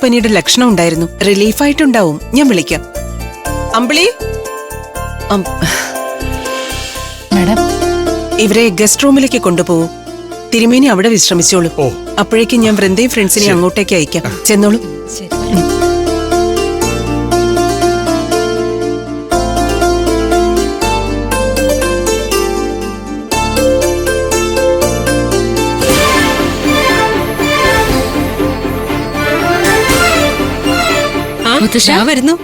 പനിയുടെ ലക്ഷണം ഉണ്ടായിരുന്നു. റിലീഫായിട്ടുണ്ടാവും. ഞാൻ വിളിക്കാം. അമ്പിളി, മാഡം, ഇവരെ ഗസ്റ്റ് റൂമിലേക്ക് കൊണ്ടുപോകൂ. തിരുമേനി അവിടെ വിശ്രമിച്ചോളൂ. അപ്പോഴേക്കും ഞാൻ വൃന്ദയും ഫ്രണ്ട്സിനെ അങ്ങോട്ടേക്ക് അയക്കാം. ചെന്നോളൂ. വരുന്നു.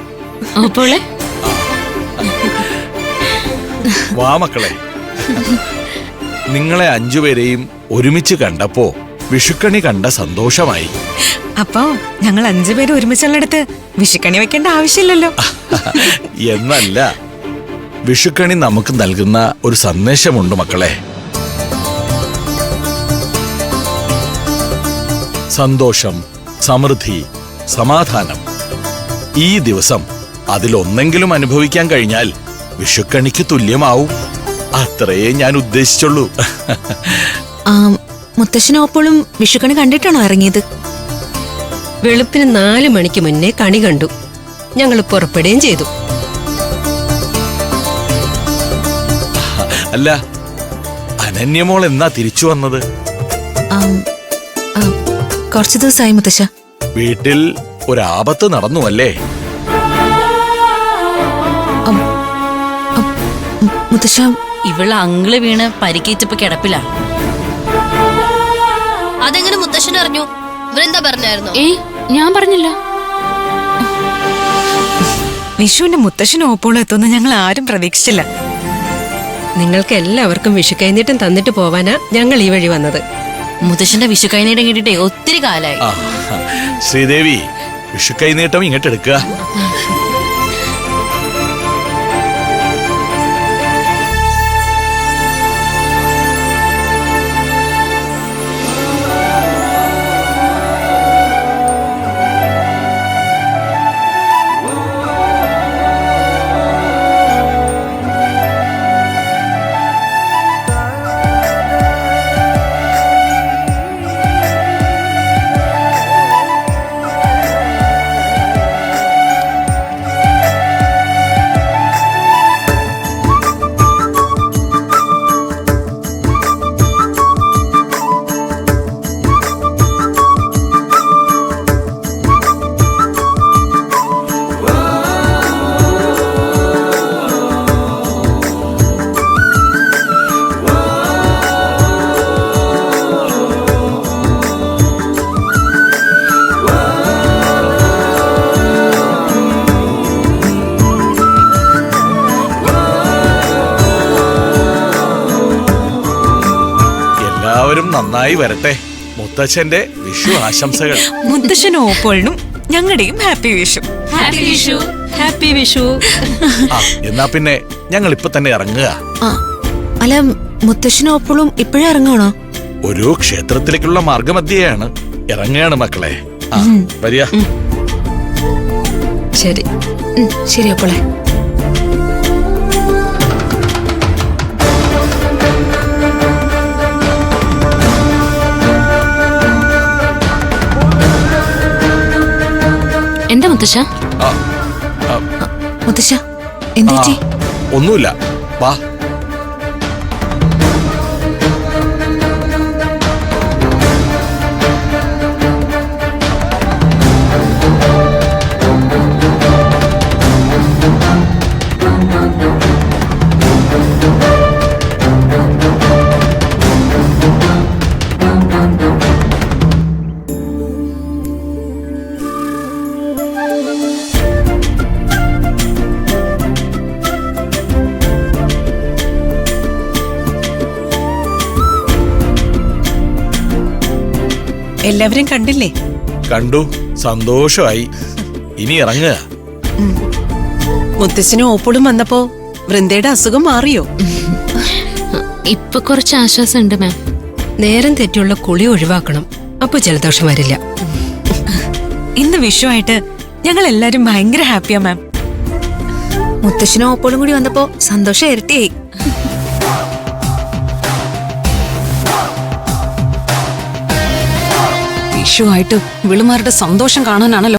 വാ മക്കളെ, നിങ്ങളെ 5 പേരെയും ഒരുമിച്ച് കണ്ടപ്പോ വിഷുക്കണി കണ്ട സന്തോഷമായി. അപ്പോ ഞങ്ങൾ 5 പേര് ഒരുമിച്ചുള്ളിടത്ത് വിഷുക്കണി വെക്കേണ്ട ആവശ്യമില്ലല്ലോ. എന്നല്ല, വിഷുക്കണി നമുക്ക് നൽകുന്ന ഒരു സന്ദേശമുണ്ട് മക്കളെ. സന്തോഷം, സമൃദ്ധി, സമാധാനം. ഈ ദിവസം അതിലൊന്നെങ്കിലും അനുഭവിക്കാൻ കഴിഞ്ഞാൽ വിഷുക്കണിക്ക് തുല്യമാവും. അത്രയേ ഞാൻ ഉദ്ദേശിച്ചുള്ളൂ. മുത്തശ്ശനോപ്പോഴും വിഷുക്കണി കണ്ടിട്ടാണോ ഇറങ്ങിയത്? വെളുപ്പിന് 4 മണിക്ക് മുന്നേ കണി കണ്ടു. ഞങ്ങൾ പുറപ്പെടുകയും ചെയ്തു. അല്ല, അനന്യമോൾ എന്നാ തിരിച്ചു വന്നത്? കുറച്ചു ദിവസമായി മുത്തശ്ശ. വീട്ടിൽ ഒരാപത്ത് നടന്നു അല്ലേ? മുത്തശ്ശ, ഇവള് അങ്കിള് വീണ് പരിക്കേറ്റപ്പോ കിടപ്പില്ല. അതെങ്ങനെ മുത്തശ്ശൻ അറിഞ്ഞു? വൃന്ദ പറഞ്ഞായിരുന്നോ? ഞാൻ പറഞ്ഞില്ല. വിഷുവിന്റെ മുത്തശ്ശനും ഓപ്പോളും എത്തുമെന്ന് ഞങ്ങൾ ആരും പ്രതീക്ഷിച്ചില്ല. നിങ്ങൾക്ക് എല്ലാവർക്കും വിഷു കൈനീട്ടം തന്നിട്ട് പോവാനാ ഞങ്ങൾ ഈ വഴി വന്നത്. മുത്തശ്ശന്റെ വിഷു കൈനീട്ടം കിട്ടിട്ടേ ഒത്തിരി കാലായി. ശ്രീദേവി, വിഷു കൈനീട്ടം ഇങ്ങോട്ട് എടുക്കുക. നന്നായി വരട്ടെ. മുത്തച്ഛന്റെ വിഷു ആശംസകൾ. മുത്തശ്ശനും ഓപ്പോളിനും ഞങ്ങളുടെയും happy Vishu. Happy Vishu. Happy Vishu. എന്നാ പിന്നെ ഞങ്ങൾ ഇപ്പൊ തന്നെ ഇറങ്ങുക. അല്ല, മുത്തശ്ശനും ഓപ്പോളും ഇപ്പോഴും ഇറങ്ങണോ? ഒരു ക്ഷേത്രത്തിലേക്കുള്ള മാർഗമധ്യയാണ്. ഇറങ്ങുകയാണ് മക്കളെ. വരിക. ശരി ശരി ഓപ്പോളെ. എന്താ മുത്തശ്ശ? മുത്തശ്ശ, എന്താ? ഒന്നുമില്ല, വാ. എല്ലാവരും കണ്ടില്ലേ? കണ്ടു, സന്തോഷമായി. ഇനി ഇറങ്ങുക. മുത്തശ്ശനും ഓപ്പോളും വന്നപ്പോ വൃന്ദയുടെ അസുഖം മാറിയോ? ഇപ്പൊ കുറച്ച് ആശ്വാസമുണ്ട് മാം. നേരം തെറ്റിയുള്ള കുളി ഒഴിവാക്കണം. അപ്പൊ ജലദോഷം വരില്ല. ഇന്ന് വിഷുവായിട്ട് ഞങ്ങൾ എല്ലാരും ഭയങ്കര ഹാപ്പിയാ മാം. മുത്തശ്ശനും ഓപ്പോളും കൂടി വന്നപ്പോ സന്തോഷം ഇരട്ടിയായി. വിഷു ആയിട്ട് വിളുമാരുടെ സന്തോഷം കാണാനാണല്ലോ